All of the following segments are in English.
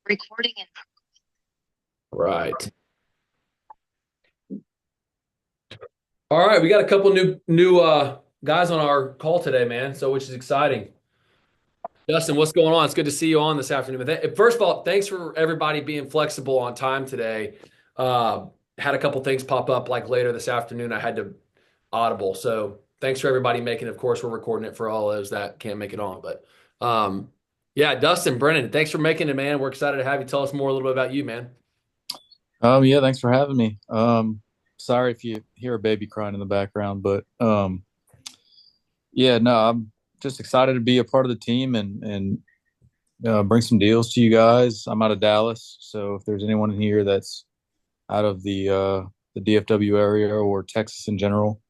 Recording in. Right. All right, we got a couple new guys on our call today, man. So which is exciting. Dustin, what's going on? It's good to see you on this afternoon. First of all, thanks for everybody being flexible on time today. Had a couple things pop up like later this afternoon. I had to audible. So thanks for everybody making. Of course, we're recording it for all those that can't make it on. But yeah, Dustin, Brennan, thanks for making it, man. We're excited to have you. Tell us more a little bit about you, man. Yeah, thanks for having me. Sorry if you hear a baby crying in the background, but yeah, no, I'm just excited to be a part of the team and bring some deals to you guys. I'm out of Dallas, so if there's anyone in here that's out of the DFW area or Texas in general,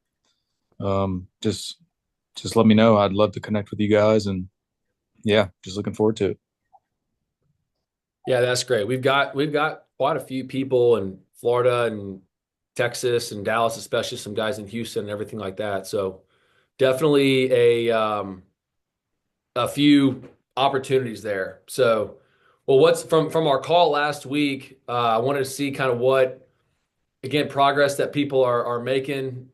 just let me know. I'd love to connect with you guys, and yeah, just looking forward to it. Yeah, that's great. We've got quite a few people in Florida and Texas and Dallas, especially some guys in Houston and everything like that. So definitely a few opportunities there. So, well, what's from our call last week? I wanted to see kind of what again progress that people are making.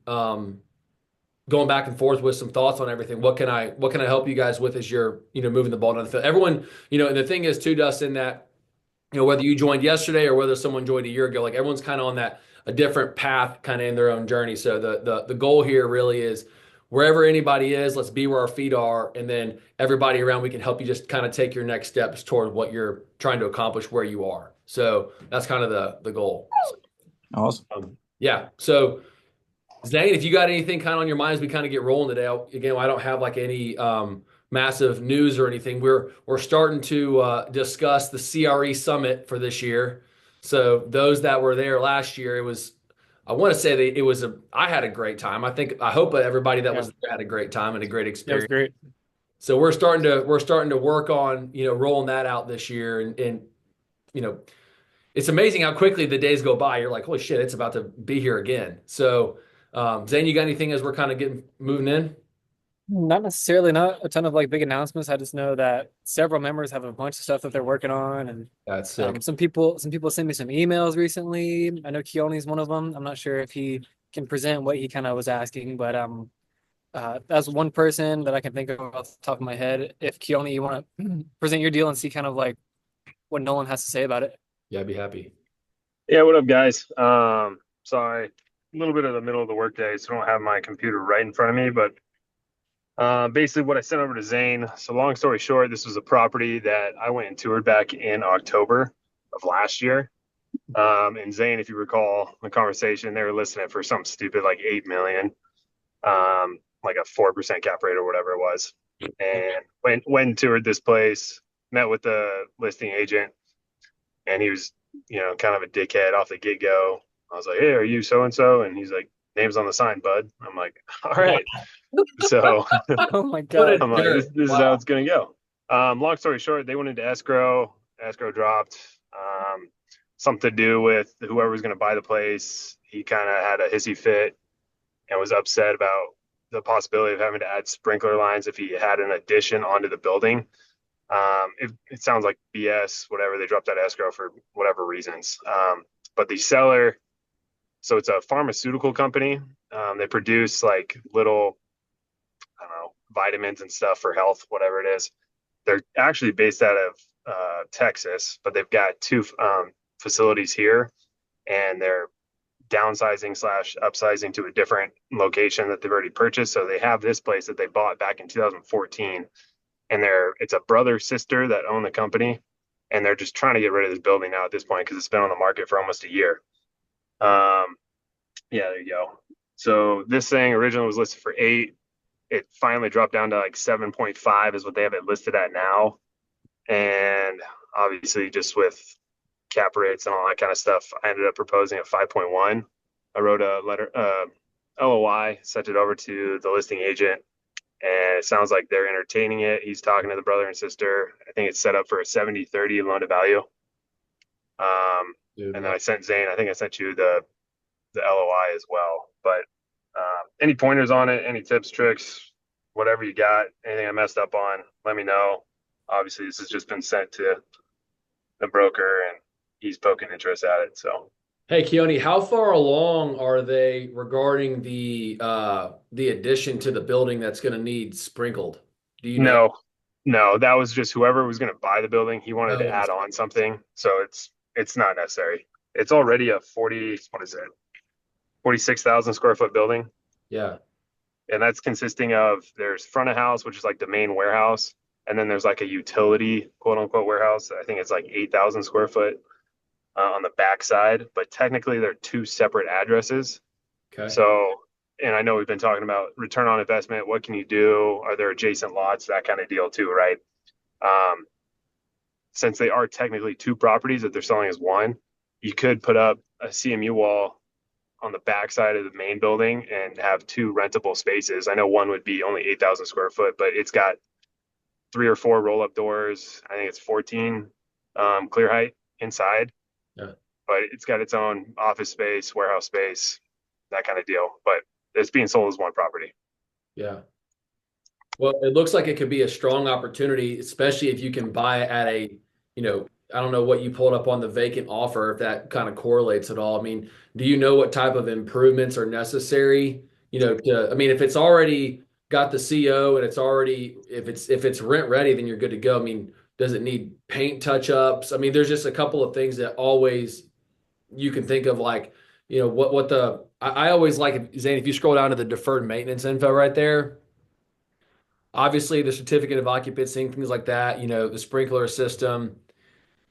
Going back and forth with some thoughts on everything. What can I help you guys with as you're moving the ball down the field? Everyone, and the thing is too, Dustin, that whether you joined yesterday or whether someone joined a year ago, like everyone's kind of on that a different path, kind of in their own journey. So the goal here really is wherever anybody is, let's be where our feet are, and then everybody around we can help you just kind of take your next steps toward what you're trying to accomplish where you are. So that's kind of the goal. Awesome. Yeah. So Zane, if you got anything kind of on your mind as we kind of get rolling today, again, I don't have like any massive news or anything. We're starting to discuss the CRE summit for this year. So those that were there last year, I want to say that I had a great time. I hope everybody that Yeah, was there had a great time and a great yeah, it was experience. great. So we're starting to work on rolling that out this year, and you know it's amazing how quickly the days go by. You're like, holy shit, it's about to be here again. So, Zane, you got anything as we're kind of getting moving in? Not necessarily, not a ton of like big announcements. I just know that several members have a bunch of stuff that they're working on, and That's sick. some people sent me some emails recently. I know Keone's one of them. I'm not sure if he can present what he kind of was asking, but that's one person that I can think of off the top of my head. If Keone, you want to present your deal and see kind of like what Nolan has to say about it. Yeah, I'd be happy. Yeah, what up, guys? Sorry, a little bit of the middle of the workday, so I don't have my computer right in front of me. But basically, what I sent over to Zane. So, long story short, this was a property that I went and toured back in October of last year. And Zane, if you recall the conversation, they were listing it for something stupid like 8 million, like a 4% cap rate or whatever it was. And went and toured this place, met with the listing agent, and he was, kind of a dickhead off the get go. I was like, "Hey, are you so and so?" And he's like, "Name's on the sign, bud." I'm like, "All right." So Oh my What a God. I'm like, "This jerk. this is how Wow. it's gonna go." Long story short, they went into escrow. Escrow dropped. Something to do with whoever was going to buy the place. He kind of had a hissy fit and was upset about the possibility of having to add sprinkler lines if he had an addition onto the building. It sounds like BS, whatever. They dropped that escrow for whatever reasons. But the seller, so it's a pharmaceutical company. They produce like little, I don't know, vitamins and stuff for health, whatever it is. They're actually based out of Texas, but they've got two facilities here, and they're downsizing slash upsizing to a different location that they've already purchased. So they have this place that they bought back in 2014, and it's a brother sister that own the company, and they're just trying to get rid of this building now at this point because it's been on the market for almost a year. Yeah, there you go. So this thing originally was listed for 8. It finally dropped down to like 7.5 is what they have it listed at now. And obviously, just with cap rates and all that kind of stuff, I ended up proposing at 5.1. I wrote a letter, LOI, sent it over to the listing agent, and it sounds like they're entertaining it. He's talking to the brother and sister. I think it's set up for a 70-30 loan to value. Dude, And then I sent Zane, I think I sent you the LOI as well. But any pointers on it, any tips, tricks, whatever you got, anything I messed up on, let me know. Obviously, this has just been sent to the broker, and he's poking interest at it. So Hey, Keone, how far along are they regarding the addition to the building that's going to need sprinkled? Do you know? no, no, that was just whoever was going to buy the building. He wanted to Oh, add on something, so it's not necessary. It's already a 40, what is it, 46,000 square foot building, yeah. and that's consisting of there's front of house, which is like the main warehouse, and then there's like a utility quote unquote warehouse. I think it's like 8,000 square foot on the back side, but technically they're two separate addresses. Okay. So, and I know we've been talking about return on investment. What can you do? Are there adjacent lots? That kind of deal too, right? Um, since they are technically two properties that they're selling as one, you could put up a CMU wall on the back side of the main building and have two rentable spaces. I know one would be only 8,000 square foot, but it's got 3 or 4 roll up doors. I think it's 14 clear height inside, Yeah. but it's got its own office space, warehouse space, that kind of deal. But it's being sold as one property. Yeah. Well, it looks like it could be a strong opportunity, especially if you can buy it at a, I don't know what you pulled up on the vacant offer, if that kind of correlates at all. I mean, do you know what type of improvements are necessary? I mean, if it's already got the CO and it's already, if it's rent ready, then you're good to go. I mean, does it need paint touch ups? I mean, there's just a couple of things that always you can think of, like, I always like, Zane, if you scroll down to the deferred maintenance info right there. Obviously, the certificate of occupancy, things like that, the sprinkler system.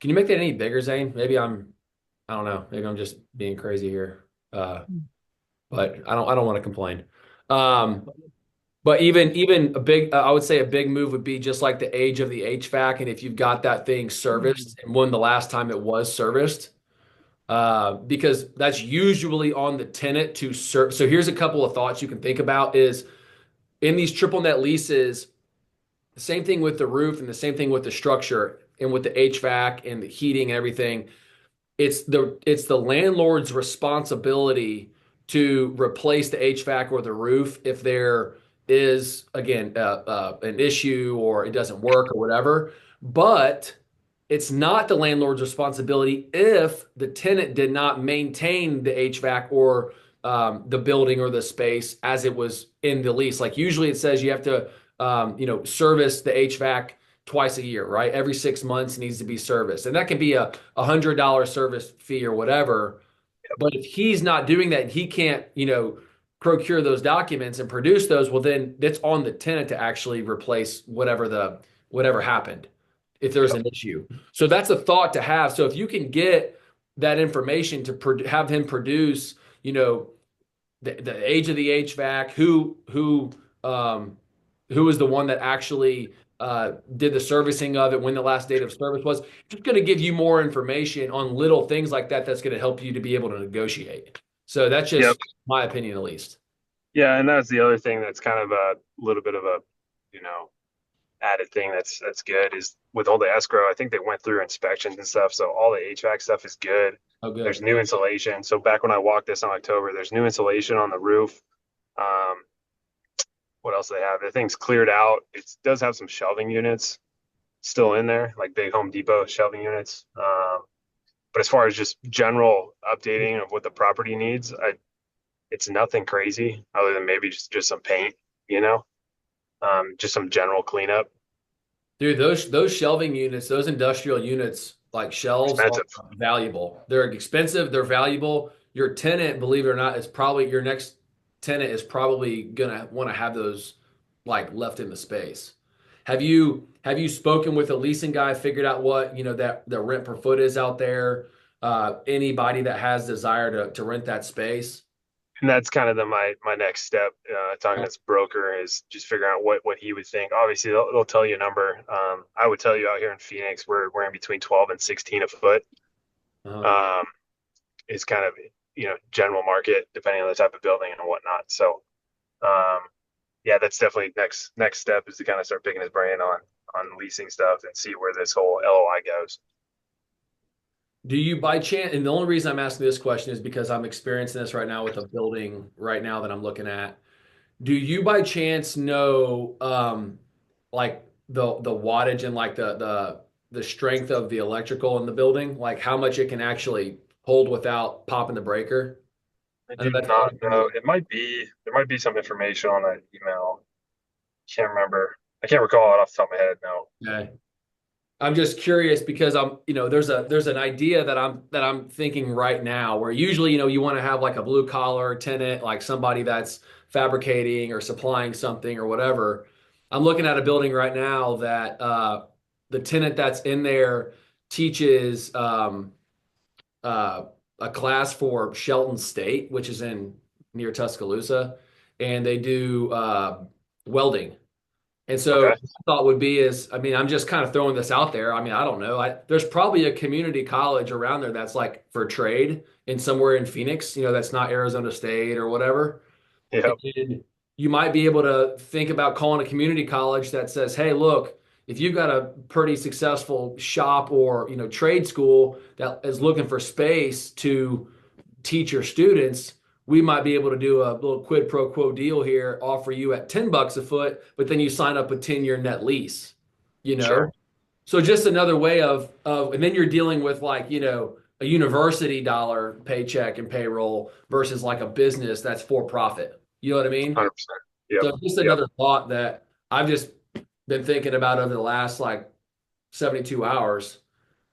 Can you make that any bigger, Zane? I don't know. Maybe I'm just being crazy here. But I don't want to complain. Um, but even a big, I would say a big move would be just like the age of the HVAC. And if you've got that thing serviced and when the last time it was serviced, because that's usually on the tenant to serve. So here's a couple of thoughts you can think about is in these triple net leases, the same thing with the roof and the same thing with the structure and with the HVAC and the heating and everything. It's the landlord's responsibility to replace the HVAC or the roof if there is, again, an issue or it doesn't work or whatever. But it's not the landlord's responsibility if the tenant did not maintain the HVAC or the building or the space as it was in the lease. Like usually it says you have to service the HVAC twice a year, right? Every 6 months needs to be serviced. And that can be a $100 service fee or whatever. But if he's not doing that, he can't, procure those documents and produce those, well, then it's on the tenant to actually replace whatever happened if there's an issue. So that's a thought to have. So if you can get that information to have him produce, the age of the HVAC, who is the one that actually did the servicing of it, when the last date of service was. Just going to give you more information on little things like that. That's going to help you to be able to negotiate. So that's just Yep. my opinion, at least. Yeah, and that's the other thing that's kind of a little bit of a, you know, added thing that's good is with all the escrow. I think they went through inspections and stuff, so all the HVAC stuff is good. Oh, good. There's new insulation. So back when I walked this in October, there's new insulation on the roof. Um, what else do they have? The thing's cleared out. It does have some shelving units still in there, like big Home Depot shelving units. But as far as just general updating of what the property needs, it's nothing crazy other than maybe just some paint, you know, just some general cleanup. Dude, those shelving units, those industrial units, like shelves, are Expensive. valuable. They're expensive. They're valuable. Your tenant, believe it or not, is probably your next tenant is probably gonna want to have those like left in the space. Have you spoken with a leasing guy, figured out what that the rent per foot is out there? Anybody that has desire to rent that space? And that's kind of my next step. Talking to this broker is just figuring out what he would think. Obviously, they'll tell you a number. I would tell you out here in Phoenix, we're in between 12 and 16 a foot. Uh, Um, is kind of general market depending on the type of building and whatnot. So, um, yeah, that's definitely next step is to kind of start picking his brain on leasing stuff and see where this whole LOI goes. Do you by chance, and the only reason I'm asking this question is because I'm experiencing this right now with a building right now that I'm looking at. Do you by chance know like the wattage and like the strength of the electrical in the building, like how much it can actually hold without popping the breaker? I I know do that's not know. There might be some information on that email. Can't remember. I can't recall it off the top of my head. No. okay. I'm just curious because there's an idea that I'm thinking right now where usually, you want to have like a blue collar tenant, like somebody that's fabricating or supplying something or whatever. I'm looking at a building right now that the tenant that's in there teaches uh, a class for Shelton State, which is in near Tuscaloosa, and they do welding. And so Okay. I thought would be is, I mean, I'm just kind of throwing this out there. I mean, I don't know. There's probably a community college around there that's like for trade in somewhere in Phoenix, that's not Arizona State or whatever. Yep. And you might be able to think about calling a community college that says, hey, look, if you've got a pretty successful shop or, trade school that is looking for space to teach your students, we might be able to do a little quid pro quo deal here, offer you at $10 a foot, but then you sign up a 10-year net lease, you know? Sure. So just another way and then you're dealing with like, a university dollar paycheck and payroll versus like a business that's for profit. You know what I mean? 100%. Yep. So just Yep. another thought that I've just been thinking about over the last like 72 hours.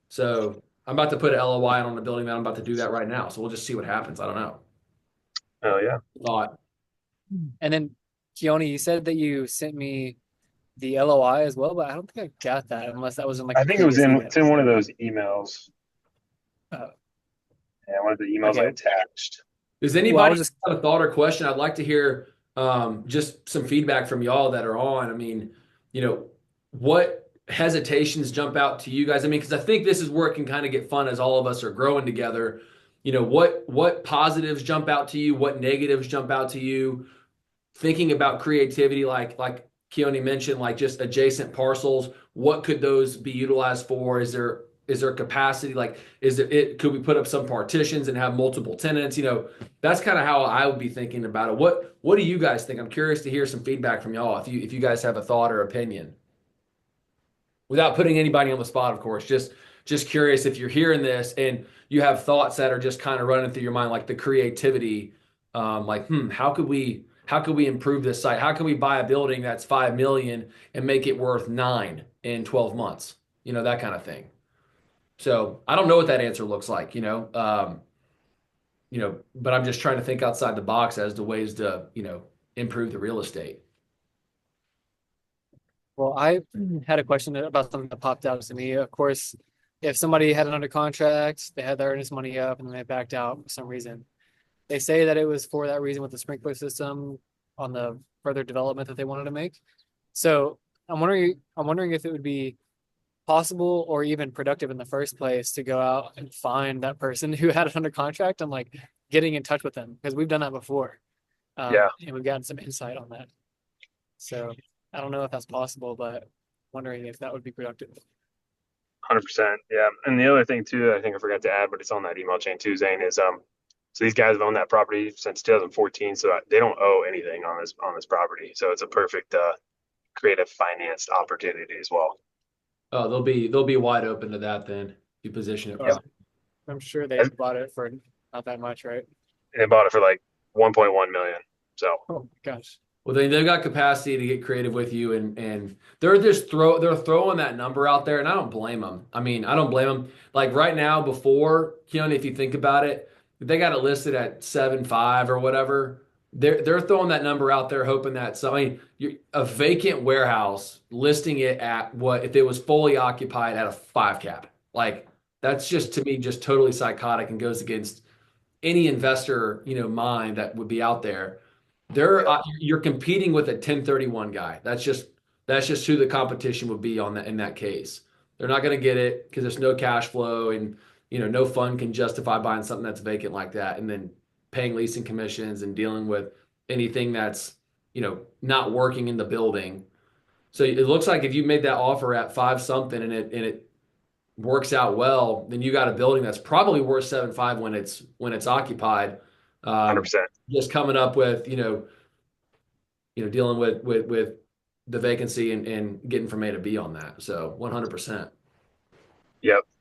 So I'm about to put an LOI on the building that I'm about to do that right now. So we'll just see what happens. I don't know. Oh yeah. Thought. And then, Keone, you said that you sent me the LOI as well, but I don't think I got that unless that was in like I the think it was previous it's in one of those emails. email. Yeah, one of the emails I Okay. attached. Does Well, I anybody was just have a thought or question? I'd like to hear just some feedback from y'all that are on. I mean, what hesitations jump out to you guys? I mean, because I think this is where it can kind of get fun as all of us are growing together. What positives jump out to you? What negatives jump out to you? Thinking about creativity, like Keone mentioned, like just adjacent parcels. What could those be utilized for? Is there capacity? Like, could we put up some partitions and have multiple tenants? That's kind of how I would be thinking about it. What do you guys think? I'm curious to hear some feedback from y'all if you guys have a thought or opinion. Without putting anybody on the spot, of course. Just curious if you're hearing this and you have thoughts that are just kind of running through your mind, like the creativity, like, how could we improve this site? How can we buy a building that's 5 million and make it worth 9 in 12 months? That kind of thing. So I don't know what that answer looks like, but I'm just trying to think outside the box as to ways to, improve the real estate. Well, I had a question about something that popped out to me. Of course, if somebody had it under contract, they had their earnest money up and then they backed out for some reason. They say that it was for that reason with the sprinkler system on the further development that they wanted to make. So I'm wondering if it would be possible or even productive in the first place to go out and find that person who had it under contract and like getting in touch with them because we've done that before. Yeah. And we've gotten some insight on that. So I don't know if that's possible, but wondering if that would be productive. 100%. Yeah. And the other thing too, I think I forgot to add, but it's on that email chain too, Zane, is so these guys have owned that property since 2014, so they don't owe anything on this property. So it's a perfect creative financed opportunity as well. Oh, they'll be wide open to that then. You position it. Yeah. I'm sure they bought it for not that much, right? And they bought it for like 1.1 million. So Oh my gosh. Well, they've got capacity to get creative with you, and they're throwing that number out there, and I don't blame them. I mean, I don't blame them. Like right now, before Keone, if you think about it, they got it listed at 7.5 or whatever. They're throwing that number out there, hoping that a vacant warehouse listing it at what if it was fully occupied at a 5 cap. Like that's just to me just totally psychotic and goes against any investor mind that would be out there. You're competing with a 1031 guy. That's just who the competition would be on that in that case. They're not going to get it because there's no cash flow and no fund can justify buying something that's vacant like that and then paying leasing commissions and dealing with anything that's not working in the building. So it looks like if you made that offer at 5 something and it works out well, then you got a building that's probably worth 7.5 when it's occupied. 100%. Just coming up with dealing with the vacancy and getting from A to B on that. So 100%.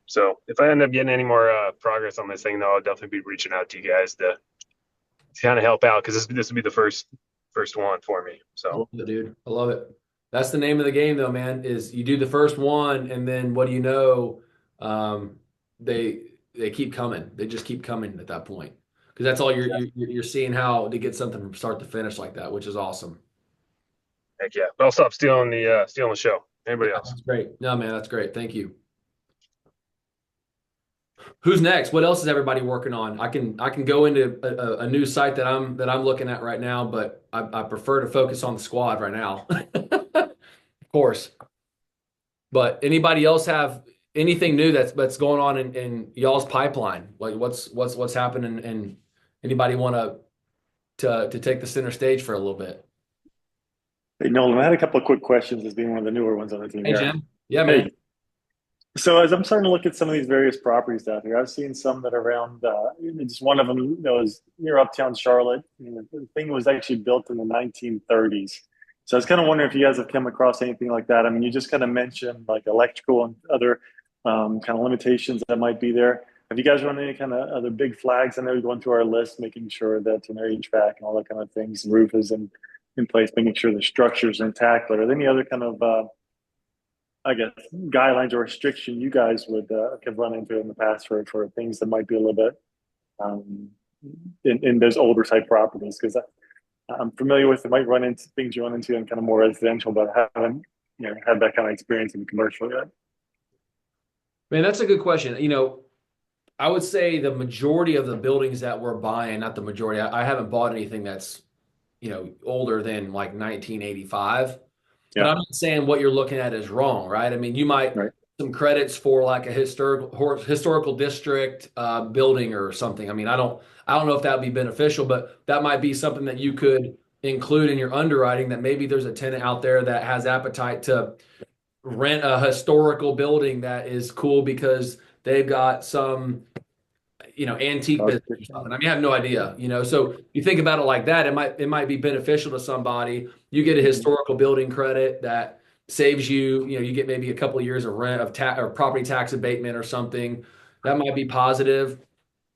So if I end up getting any more progress on this thing, though, I'll definitely be reaching out to you guys to kind of help out because this will be the first one for me. I So love it, dude. I love it. That's the name of the game, though, man. Is you do the first one, and then what do you know? Um, they keep coming. They just keep coming at that point because that's all you're seeing how to get something from start to finish like that, which is awesome. heck yeah. But I'll stop stealing the show. Anybody else? That's great. No, man, that's great. Thank you. Who's next? What else is everybody working on? I can go into a new site that I'm looking at right now, but I prefer to focus on the squad right now. Of course. But anybody else have anything new that's going on in y'all's pipeline? Like what's happening, and anybody want to take the center stage for a little bit? Hey, Nolan, I had a couple of quick questions as being one of the newer ones on the team Hey, here. Jim. Yeah, man. Hey, so as I'm starting to look at some of these various properties out here, I've seen some that are around, just one of them that was near Uptown Charlotte. And the thing was actually built in the 1930s. So I was kind of wondering if you guys have come across anything like that. I mean, you just kind of mentioned like electrical and other kind of limitations that might be there. Have you guys run any kind of other big flags? I know you're going through our list, making sure that HVAC and all that kind of things, and roof is in place, making sure the structure's intact. But are there any other kind of I guess guidelines or restriction you guys would have run into in the past for things that might be a little bit um, in those older type properties? Because I'm familiar with it, might run into things you run into in kind of more residential, but I haven't had that kind of experience in commercial yet. Man, that's a good question. I would say the majority of the buildings that we're buying, not the majority, I haven't bought anything that's, older than like 1985. But Yeah. I'm not saying what you're looking at is wrong, right? I mean, you might Right. some credits for like a historical district building or something. I mean, I don't know if that would be beneficial, but that might be something that you could include in your underwriting, that maybe there's a tenant out there that has appetite to rent a historical building that is cool because they've got some antique business or something. I mean, I have no idea, so you think about it like that, it might be beneficial to somebody. You get a historical building credit that saves you, you get maybe a couple of years of rent of or property tax abatement or something. That might be positive.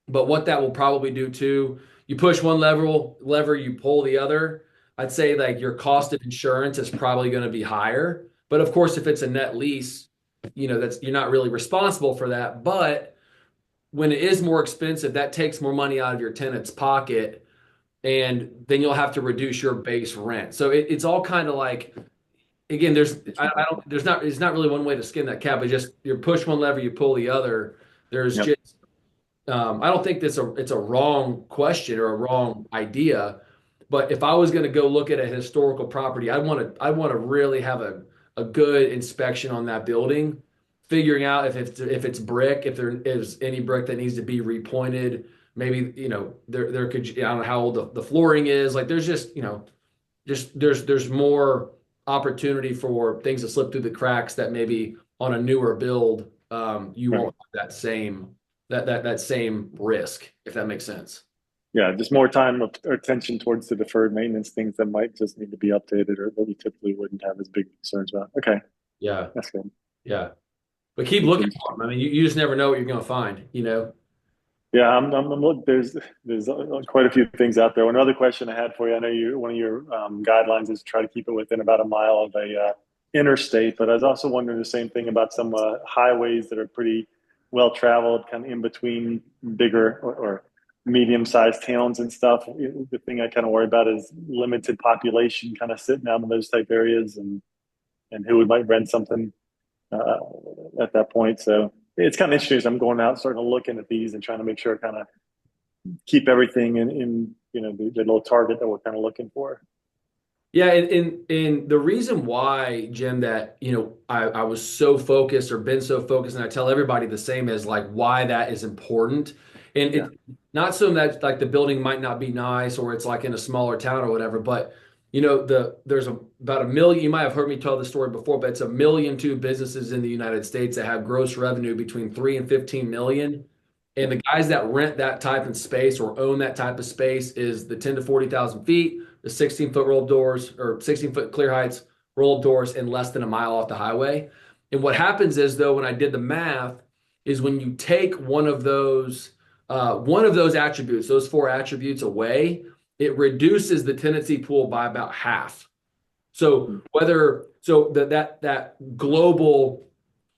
But what that will probably do too, you push one lever, you pull the other. I'd say like your cost of insurance is probably going to be higher. But of course, if it's a net lease, that's you're not really responsible for that. But when it is more expensive, that takes more money out of your tenant's pocket, and then you'll have to reduce your base rent. So it's all kind of like, again, it's not really one way to skin that cat, but just you push one lever, you pull the other. There's Yep. just I don't think it's a wrong question or a wrong idea, but if I was going to go look at a historical property, I want to really have a good inspection on that building, figuring out if it's brick, if there is any brick that needs to be repointed. Maybe there could, I don't know how old the flooring is. Like there's just there's more opportunity for things to slip through the cracks that maybe on a newer build you Right. won't have that same risk, if that makes sense. Yeah, just more time or attention towards the deferred maintenance things that might just need to be updated or that we typically wouldn't have as big concerns about. Okay, Yeah, that's good. yeah. But keep looking for them. I mean, you just never know what you're going to find. Yeah, there's quite a few things out there. One other question I had for you, I know one of your guidelines is to try to keep it within about a mile of a interstate, but I was also wondering the same thing about some highways that are pretty well traveled, kind of in between bigger or medium-sized towns and stuff. The thing I kind of worry about is limited population, kind of sitting out in those type areas, and who would might rent something uh, at that point. So it's kind of interesting as I'm going out, starting to looking at these and trying to make sure I kind of keep everything in the little target that we're kind of looking for. Yeah, and the reason why, Jim, that I was so focused or been so focused, and I tell everybody the same, is like why that is important. And Yeah. it's not so that like the building might not be nice or it's like in a smaller town or whatever, but there's about 1 million. You might have heard me tell this story before, but it's 1,000,002 businesses in the United States that have gross revenue between 3 and 15 million. And the guys that rent that type of space or own that type of space is the 10 to 40,000 feet, the 16-foot roll doors or 16-foot clear heights, roll doors in less than a mile off the highway. And what happens is, though, when I did the math, is when you take one of those attributes, those four attributes away, it reduces the tenancy pool by about half. So that global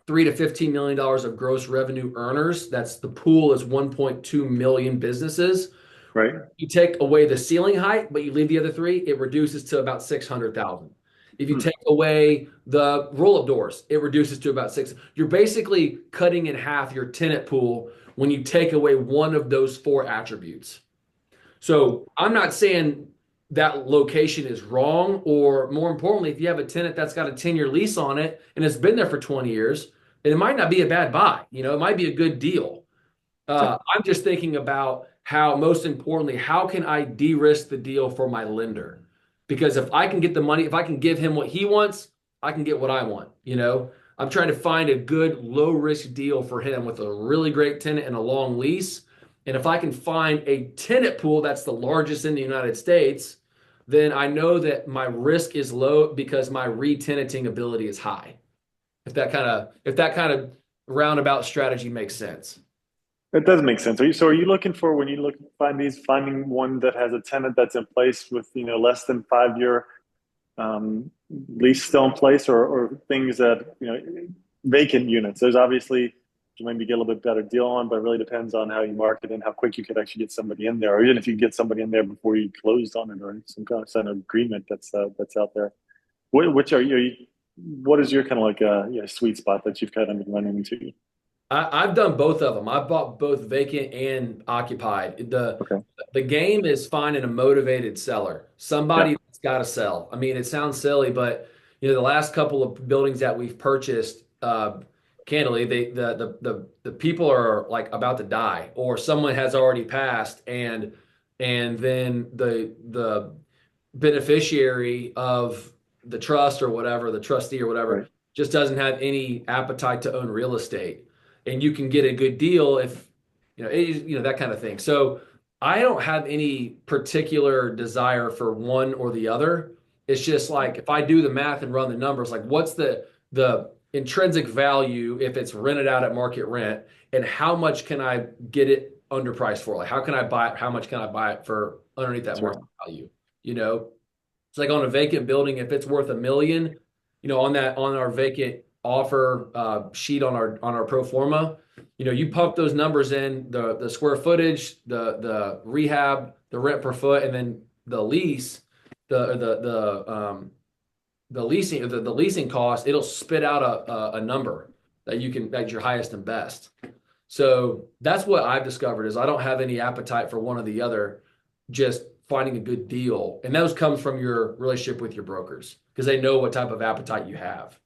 $3 to $15 million of gross revenue earners, that's the pool is 1.2 million businesses. Right. You take away the ceiling height, but you leave the other three, it reduces to about 600,000. If you take away the roll-up doors, it reduces to about 6. You're basically cutting in half your tenant pool when you take away one of those four attributes. So I'm not saying that location is wrong, or more importantly, if you have a tenant that's got a 10-year lease on it and it's been there for 20 years, it might not be a bad buy. It might be a good deal. I'm just thinking about how, most importantly, how can I de-risk the deal for my lender? Because if I can get the money, if I can give him what he wants, I can get what I want. I'm trying to find a good low risk deal for him with a really great tenant and a long lease. And if I can find a tenant pool that's the largest in the United States, then I know that my risk is low because my re-tenanting ability is high. If that kind of roundabout strategy makes sense. That does make sense. Are you looking for, when you finding one that has a tenant that's in place with, less than 5-year lease still in place, or things that, vacant units? There's obviously, you maybe get a little bit better deal on, but it really depends on how you market and how quick you could actually get somebody in there, or even if you get somebody in there before you closed on it, or some kind of agreement that's out there. What is your kind of like sweet spot that you've kind of been running into? I've done both of them. I've bought both vacant and occupied. The game is finding a motivated seller, somebody that's got to sell. I mean, it sounds silly, but the last couple of buildings that we've purchased, candidly, the people are like about to die, or someone has already passed, and then the beneficiary of the trust or whatever, the trustee or whatever, Right. just doesn't have any appetite to own real estate. And you can get a good deal if, that kind of thing. So I don't have any particular desire for one or the other. It's just like, if I do the math and run the numbers, like what's the intrinsic value if it's rented out at market rent, and how much can I get it underpriced for? Like, how can I buy it? How much can I buy it for underneath that market value? It's like on a vacant building, if it's worth $1 million, on our vacant offer sheet on our pro forma, you pump those numbers in, the square footage, the rehab, the rent per foot, and then the lease, the leasing cost, it'll spit out a number that's your highest and best. So that's what I've discovered, is I don't have any appetite for one or the other, just finding a good deal. And those comes from your relationship with your brokers, because they know what type of appetite you have.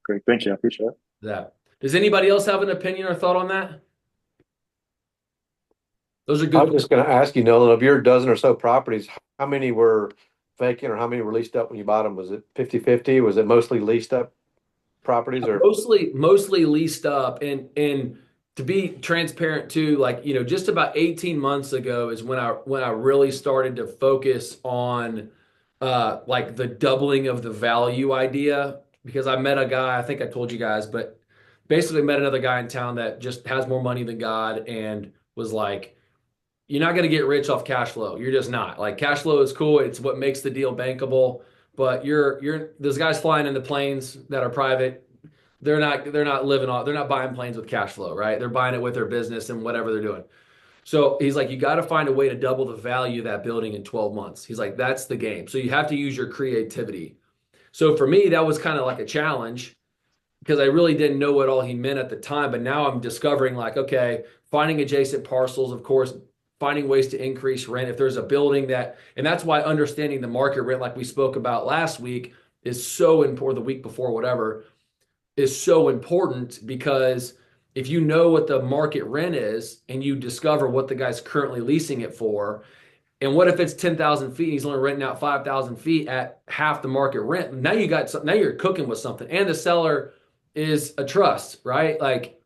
Great. Thank you. I appreciate it. That. Does anybody else have an opinion or thought on that? Those are I good. was just going to ask you, Nolan, of your dozen or so properties, how many were vacant or how many were leased up when you bought them? Was it 50-50? Was it mostly leased up properties, or Mostly leased up? And to be transparent too, like, just about 18 months ago is when I really started to focus on like the doubling of the value idea, because I met a guy, I think I told you guys, but basically met another guy in town that just has more money than God, and was like, you're not going to get rich off cash flow. You're just not. Like, cash flow is cool. It's what makes the deal bankable. But those guys flying in the planes that are private, they're not buying planes with cash flow, right? They're buying it with their business and whatever they're doing. So he's like, you got to find a way to double the value of that building in 12 months. He's like, that's the game. So you have to use your creativity. So for me, that was kind of like a challenge, because I really didn't know what all he meant at the time. But now I'm discovering, like, okay, finding adjacent parcels, of course, finding ways to increase rent. If there's a building and that's why understanding the market rent, like we spoke about last week, is so important, the week before, whatever, is so important, because if you know what the market rent is and you discover what the guy's currently leasing it for, and what if it's 10,000 feet, he's only renting out 5,000 feet at half the market rent? Now you're cooking with something, and the seller is a trust, right? Like,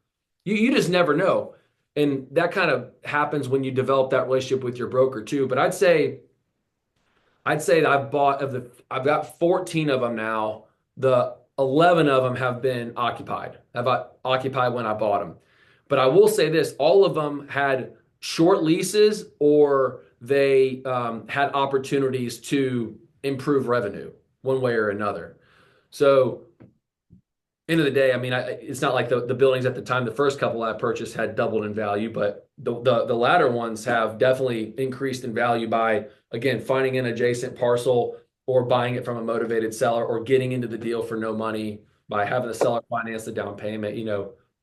you just never know. And that kind of happens when you develop that relationship with your broker too. But I'd say that I've got 14 of them now. The 11 of them have been occupied. Have occupied when I bought them. But I will say this, all of them had short leases or they had opportunities to improve revenue one way or another. So end of the day, I mean, it's not like the buildings at the time, the first couple I purchased had doubled in value, but the latter ones have definitely increased in value by, again, finding an adjacent parcel or buying it from a motivated seller or getting into the deal for no money by having the seller finance the down payment,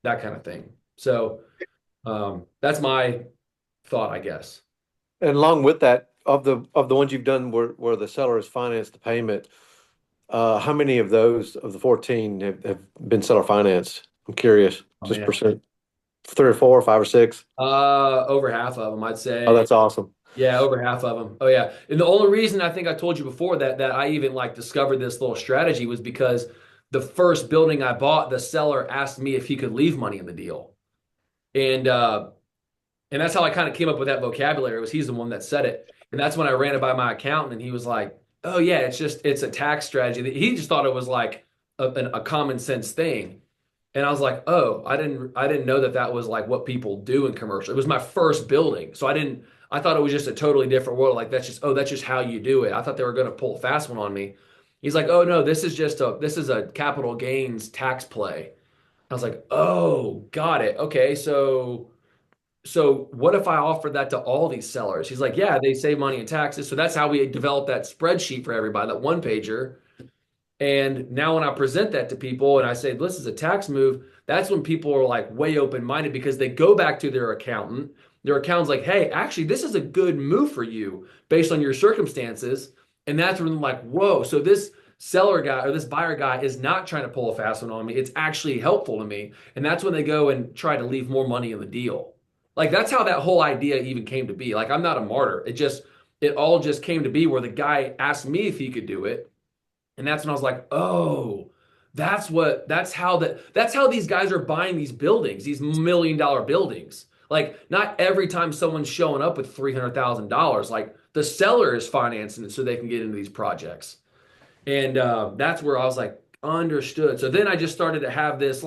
that kind of thing. So that's my thought, I guess. And along with that, of the ones you've done where the seller has financed the payment, how many of those of the 14 have been seller financed? I'm curious, just man. percent. 3 or 4 or 5 or 6? Over half of them, I'd say. Oh, that's awesome. Yeah, over half of them. Oh yeah. And the only reason I think I told you before that I even discovered this little strategy was because the first building I bought, the seller asked me if he could leave money in the deal. And that's how I kind of came up with that vocabulary. Was he's the one that said it. And that's when I ran it by my accountant and he was like, "Oh yeah, it's a tax strategy." He just thought it was like a common sense thing. And I was like, "Oh, I didn't know that was like what people do in commercial." It was my first building. So I thought it was just a totally different world. Like that's just how you do it. I thought they were going to pull a fast one on me. He's like, "Oh no, this is a capital gains tax play." I was like, "Oh, got it. Okay, so what if I offered that to all these sellers?" He's like, "Yeah, they save money in taxes." So that's how we developed that spreadsheet for everybody, that one pager. And now when I present that to people and I say, "This is a tax move," that's when people are like way open-minded because they go back to their accountant. Their accountant's like, "Hey, actually, this is a good move for you based on your circumstances." And that's when I'm like, whoa, so this seller guy or this buyer guy is not trying to pull a fast one on me. It's actually helpful to me. And that's when they go and try to leave more money in the deal. Like that's how that whole idea even came to be. Like I'm not a martyr. It all just came to be where the guy asked me if he could do it. And that's when I was like, oh, that's how these guys are buying these buildings, these $1 million buildings. Like not every time someone's showing up with $300,000, like the seller is financing it so they can get into these projects. And that's where I was like, understood. So then I just started to have this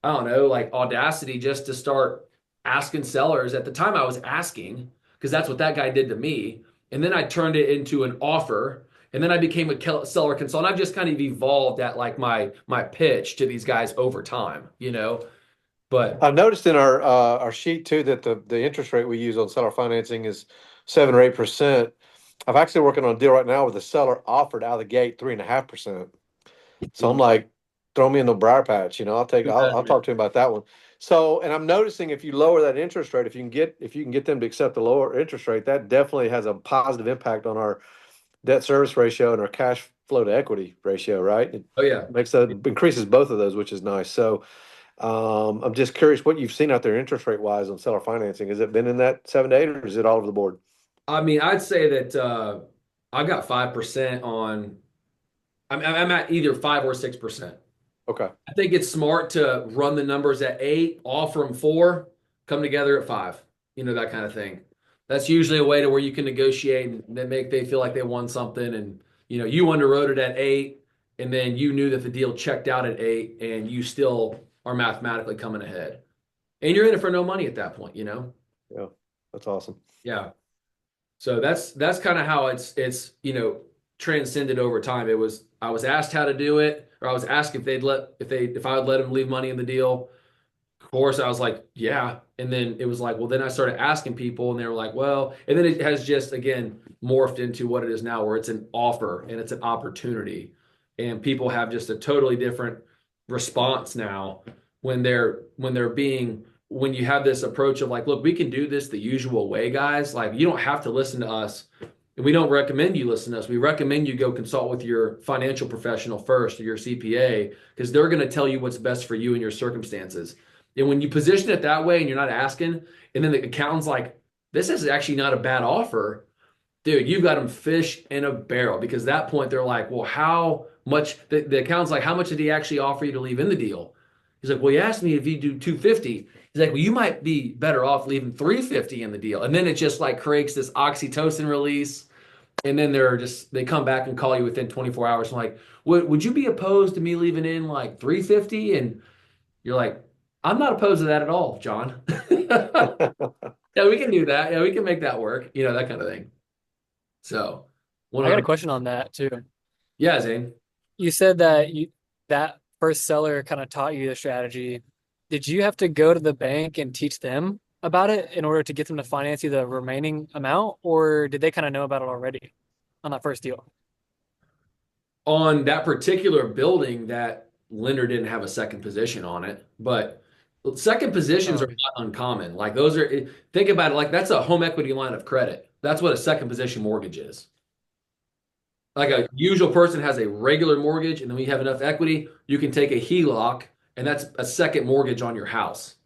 audacity just to start asking sellers. At the time I was asking because that's what that guy did to me. And then I turned it into an offer. And then I became a seller consultant. I've just kind of evolved at like my pitch to these guys over time, But I've noticed in our sheet too that the interest rate we use on seller financing is 7 or 8%. I'm actually working on a deal right now with the seller offered out of the gate 3.5%. So I'm like, throw me in the briar patch, I'll talk to him about that one. So, and I'm noticing if you lower that interest rate, if you can get them to accept the lower interest rate, that definitely has a positive impact on our debt service ratio and our cash flow to equity ratio, right? Oh yeah, increases both of those, which is nice. So, I'm just curious what you've seen out there interest rate wise on seller financing. Has it been in that 7 to 8, or is it all over the board? I mean, I'd say that I've got 5% on. I'm at either 5 or 6%. Okay. I think it's smart to run the numbers at 8, offer them 4, come together at 5. That kind of thing. That's usually a way to where you can negotiate and they feel like they won something, and you underwrote it at 8, and then you knew that the deal checked out at 8, and you still are mathematically coming ahead, and you're in it for no money at that point. Yeah, that's awesome. Yeah. So that's kind of how it's transcended over time. I was asked how to do it, or I was asked if I would let them leave money in the deal. Of course, I was like, yeah. And then it was like, well, then I started asking people, and they were like, well, and then it has just again morphed into what it is now, where it's an offer and it's an opportunity, and people have just a totally different response now when you have this approach of like, look, we can do this the usual way, guys. Like, you don't have to listen to us. We don't recommend you listen to us. We recommend you go consult with your financial professional first, or your CPA, because they're going to tell you what's best for you and your circumstances. And when you position it that way and you're not asking, and then the accountant's like, this is actually not a bad offer, dude, you've got them fish in a barrel, because at that point they're like, well, how much? The accountant's like, how much did he actually offer you to leave in the deal? He's like, well, he asked me if you do 250. He's like, well, you might be better off leaving 350 in the deal. And then it just like creates this oxytocin release. And then they come back and call you within 24 hours and like, would you be opposed to me leaving in like 350? And you're like, I'm not opposed to that at all, John. Yeah, we can do that. Yeah, we can make that work, that kind of thing. So, I got a 100. question on that too. Yeah, Zane. You said that that first seller kind of taught you the strategy. Did you have to go to the bank and teach them about it in order to get them to finance you the remaining amount, or did they kind of know about it already on that first deal? On that particular building, that lender didn't have a second position on it, but second positions are not uncommon. Like those are, think about it, like that's a home equity line of credit. That's what a second position mortgage is. Like a usual person has a regular mortgage, and then when you have enough equity, you can take a HELOC, and that's a second mortgage on your house.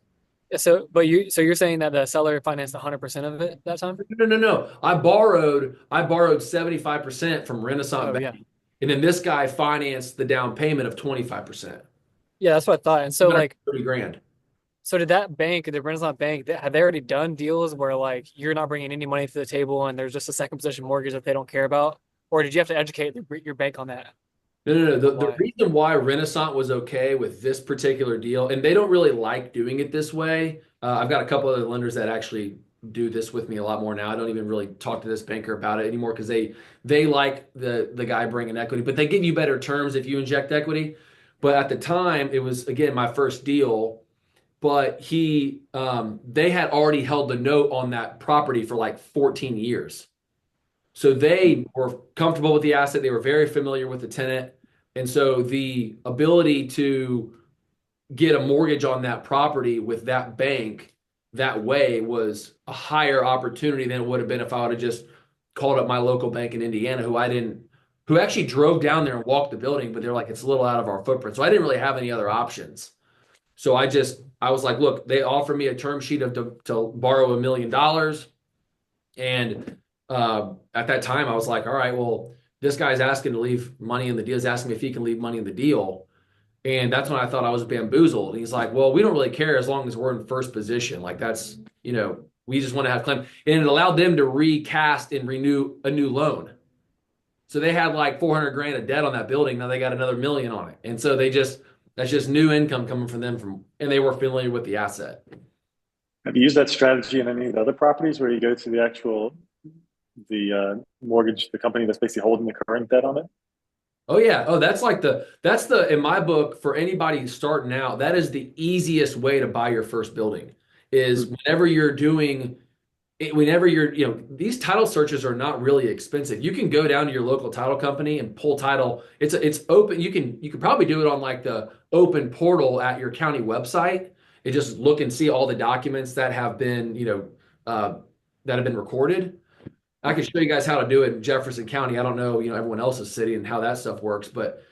So you're saying that the seller financed 100% of it that time? No. I borrowed 75% from Renaissance Bank, Yeah. and then this guy financed the down payment of 25%. Yeah, that's what I thought. And so like 30 grand. So did that bank, the Renaissance Bank, have they already done deals where like you're not bringing any money to the table and there's just a second position mortgage that they don't care about? Or did you have to educate your bank on that? No. The reason why Renaissance was okay with this particular deal, and they don't really like doing it this way. I've got a couple other lenders that actually do this with me a lot more now. I don't even really talk to this banker about it anymore because they like the guy bringing equity, but they give you better terms if you inject equity. But at the time, it was again my first deal. But they had already held the note on that property for like 14 years. So they were comfortable with the asset. They were very familiar with the tenant. And so the ability to get a mortgage on that property with that bank that way was a higher opportunity than it would have been if I would have just called up my local bank in Indiana, who actually drove down there and walked the building, but they're like, it's a little out of our footprint. So I didn't really have any other options. So I was like, look, they offered me a term sheet to borrow $1 million. And at that time, I was like, all right, well, this guy's asking to leave money in the deal. He's asking me if he can leave money in the deal. And that's when I thought I was bamboozled. And he's like, well, we don't really care as long as we're in first position. Like that's, we just want to have claim. And it allowed them to recast and renew a new loan. So they had like 400 grand of debt on that building. Now they got another $1 million on it. And so that's just new income coming from them and they were familiar with the asset. Have you used that strategy in any of the other properties where you go to the mortgage, the company that's basically holding the current debt on it? Oh yeah. Oh, that's in my book for anybody starting out, that is the easiest way to buy your first building is whenever you're, these title searches are not really expensive. You can go down to your local title company and pull title. It's open. You can probably do it on like the open portal at your county website and just look and see all the documents that have been, recorded. I can show you guys how to do it in Jefferson County. I don't know, everyone else's city and how that stuff works, but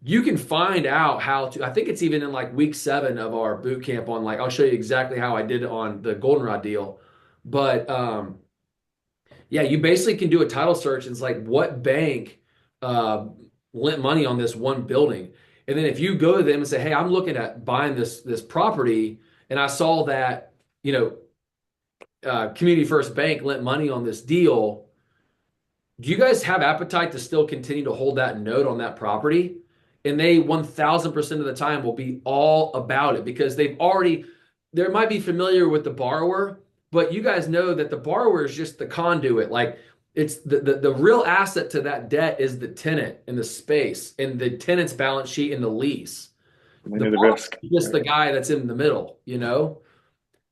you can find out how to. I think it's even in like week 7 of our boot camp on I'll show you exactly how I did it on the Goldenrod deal. But yeah, you basically can do a title search. And it's like what bank lent money on this one building, and then if you go to them and say, "Hey, I'm looking at buying this property, and I saw that Community First Bank lent money on this deal. Do you guys have appetite to still continue to hold that note on that property?" And they 1,000% of the time will be all about it because they might be familiar with the borrower. But you guys know that the borrower is just the conduit. Like it's the real asset to that debt is the tenant and the space and the tenant's balance sheet and the lease. The risk. Just the guy that's in the middle,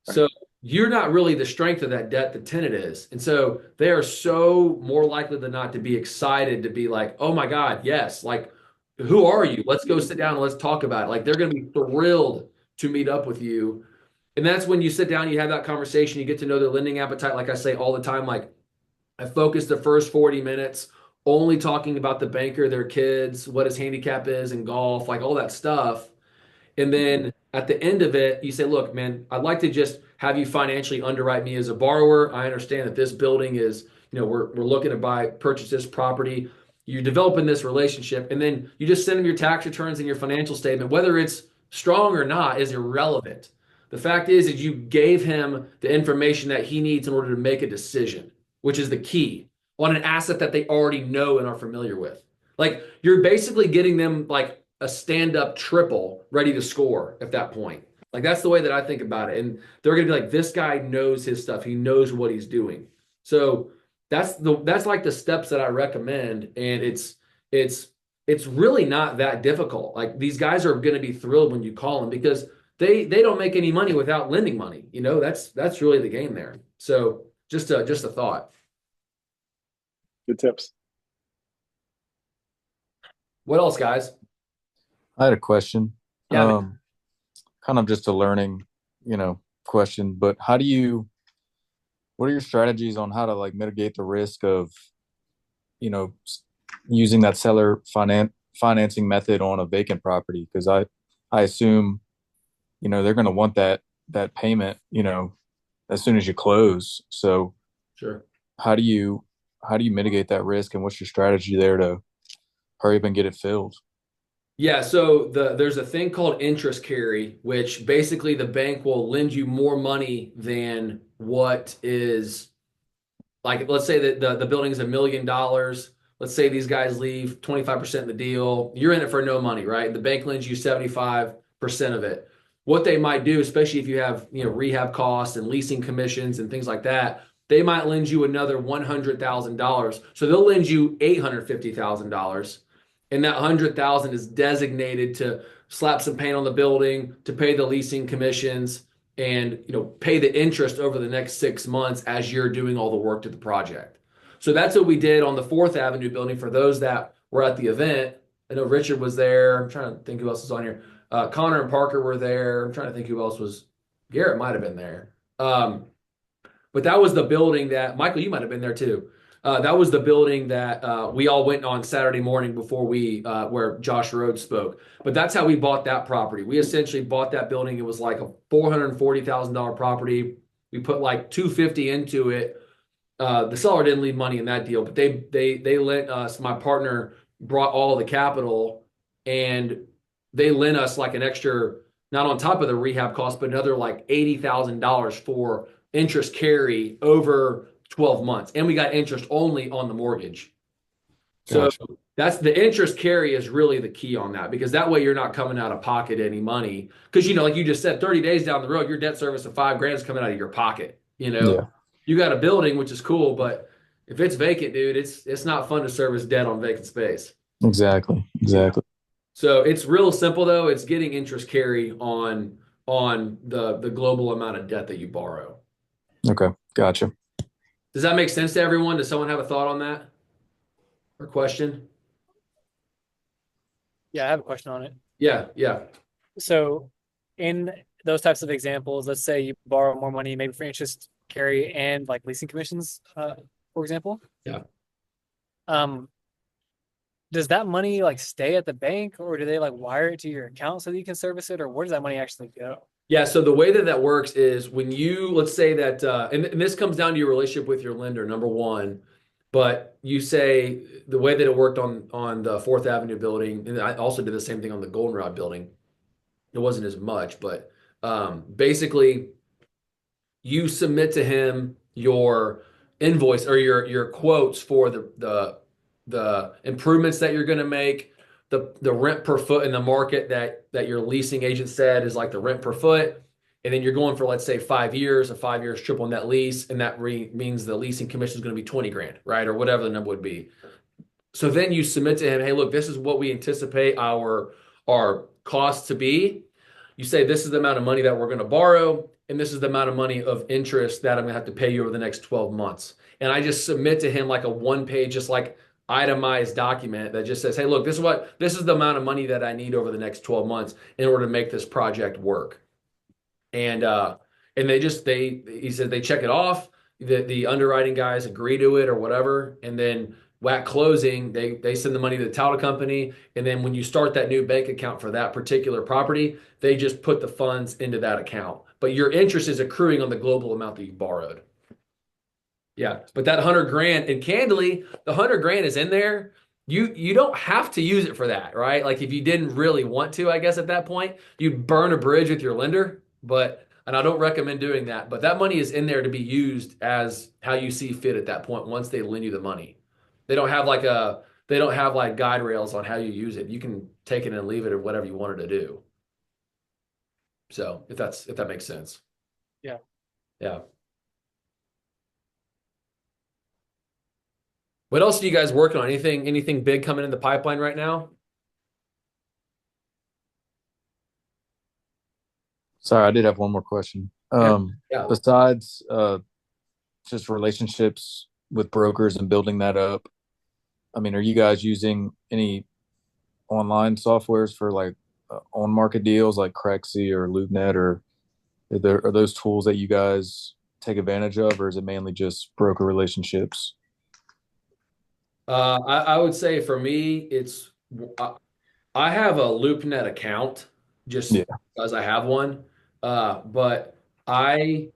So you're not really the strength of that debt, the tenant is. And so they are so more likely than not to be excited to be like, oh my God, yes. Like, who are you? Let's go sit down and let's talk about it. Like they're going to be thrilled to meet up with you. And that's when you sit down, you have that conversation, you get to know their lending appetite. Like I say all the time, like I focus the first 40 minutes only talking about the banker, their kids, what his handicap is in golf, like all that stuff. And then at the end of it, you say, look, man, I'd like to just have you financially underwrite me as a borrower. I understand that this building is, we're looking to purchase this property. You're developing this relationship. And then you just send them your tax returns and your financial statement, whether it's strong or not is irrelevant. The fact is you gave him the information that he needs in order to make a decision, which is the key. on an asset that they already know and are familiar with. Like you're basically getting them like a stand-up triple ready to score at that point. Like that's the way that I think about it. And they're gonna be like, this guy knows his stuff. He knows what he's doing. So that's like the steps that I recommend. And it's really not that difficult. Like these guys are gonna be thrilled when you call them because they don't make any money without lending money. You know, that's really the game there. So just a thought. Good tips. What else, guys? I had a question. Yeah, man. Kind of just a learning, question, but what are your strategies on how to like mitigate the risk of, using that seller financing method on a vacant property? Because I assume, they're going to want that payment, as soon as you close. So Sure. how do you mitigate that risk, and what's your strategy there to hurry up and get it filled? Yeah, so there's a thing called interest carry, which basically the bank will lend you more money than what is like, let's say that the building is $1 million. Let's say these guys leave 25% of the deal. You're in it for no money, right? The bank lends you 75% of it. What they might do, especially if you have, rehab costs and leasing commissions and things like that, they might lend you another $100,000. So they'll lend you $850,000. And that 100,000 is designated to slap some paint on the building, to pay the leasing commissions, and pay the interest over the next 6 months as you're doing all the work to the project. So that's what we did on the 4th Avenue building for those that were at the event. I know Richard was there. I'm trying to think who else is on here. Connor and Parker were there. I'm trying to think who else was. Garrett might have been there. But that was the building that, Michael, you might have been there too. That was the building that we all went on Saturday morning before where Josh Rhodes spoke. But that's how we bought that property. We essentially bought that building. It was like a $440,000 property. We put like $250 into it. The seller didn't leave money in that deal, but they lent us. My partner brought all the capital, and they lent us like an extra, not on top of the rehab cost, but another like $80,000 for interest carry over 12 months. And we got interest only on the mortgage. So Gotcha. that's the interest carry is really the key on that, because that way you're not coming out of pocket any money. Because, like you just said, 30 days down the road, your debt service of $5,000 is coming out of your pocket. Yeah. You got a building, which is cool, but if it's vacant, dude, it's not fun to service debt on vacant space. Exactly. So it's real simple though. It's getting interest carry on the global amount of debt that you borrow. Okay. Gotcha. Does that make sense to everyone? Does someone have a thought on that or question? Yeah, I have a question on it. Yeah. So in those types of examples, let's say you borrow more money, maybe for interest carry and like leasing commissions, for example. Yeah. Does that money like stay at the bank, or do they like wire it to your account so that you can service it, or where does that money actually go? Yeah, so the way that works is when let's say that, and this comes down to your relationship with your lender, number one, but you say the way that it worked on the 4th Avenue building, and I also did the same thing on the Goldenrod building. It wasn't as much, but basically you submit to him your invoice or your quotes for the improvements that you're going to make, the rent per foot in the market that your leasing agent said is like the rent per foot. And then you're going for, let's say, 5 years, a 5 years triple net lease. And that means the leasing commission is going to be $20,000, right? Or whatever the number would be. So then you submit to him, hey, look, this is what we anticipate our costs to be. You say, this is the amount of money that we're going to borrow, and this is the amount of money of interest that I'm going to have to pay you over the next 12 months. And I just submit to him like a 1-page, just like itemized document that just says, hey, look, this is the amount of money that I need over the next 12 months in order to make this project work. And he said they check it off. The underwriting guys agree to it or whatever. And then at closing, they send the money to the title company. And then when you start that new bank account for that particular property, they just put the funds into that account. But your interest is accruing on the global amount that you borrowed. Yeah, but that $100,000, and candidly, the $100,000 is in there. You don't have to use it for that, right? Like if you didn't really want to, I guess at that point, you'd burn a bridge with your lender. But And I don't recommend doing that, but that money is in there to be used as how you see fit at that point once they lend you the money. They don't have like guide rails on how you use it. You can take it and leave it or whatever you want it to do. So if that makes sense. Yeah. Yeah. What else are you guys working on? Anything big coming in the pipeline right now? Sorry, I did have one more question. Yeah. Besides just relationships with brokers and building that up, I mean, are you guys using any online softwares for like on market deals like Crexi or LoopNet, or are those tools that you guys take advantage of, or is it mainly just broker relationships? I would say for me, I have a LoopNet account just Yeah. because I have one. But the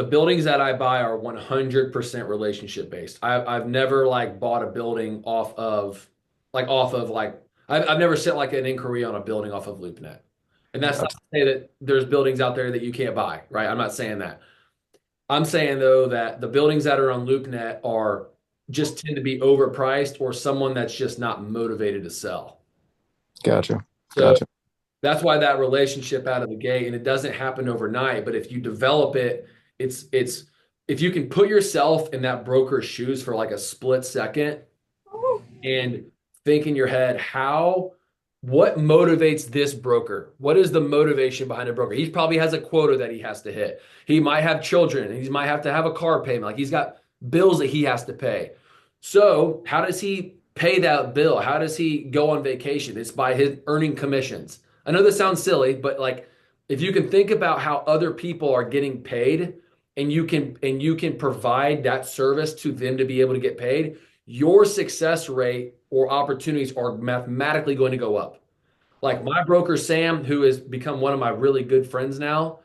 buildings that I buy are 100% relationship based. I've never like bought a building I've never sent like an inquiry on a building off of LoopNet. And that's not to say that there's buildings out there that you can't buy, right? I'm not saying that. I'm saying though that the buildings that are on LoopNet are just tend to be overpriced or someone that's just not motivated to sell. Gotcha. So Gotcha. that's why that relationship out of the gate, and it doesn't happen overnight, but if you develop it, it's if you can put yourself in that broker's shoes for like a split second and think in your head, what motivates this broker? What is the motivation behind a broker? He probably has a quota that he has to hit. He might have children, and he might have to have a car payment. Like he's got bills that he has to pay. So how does he pay that bill? How does he go on vacation? It's by his earning commissions. I know this sounds silly, but like if you can think about how other people are getting paid and you can provide that service to them to be able to get paid, your success rate or opportunities are mathematically going to go up. Like my broker Sam, who has become one of my really good friends now,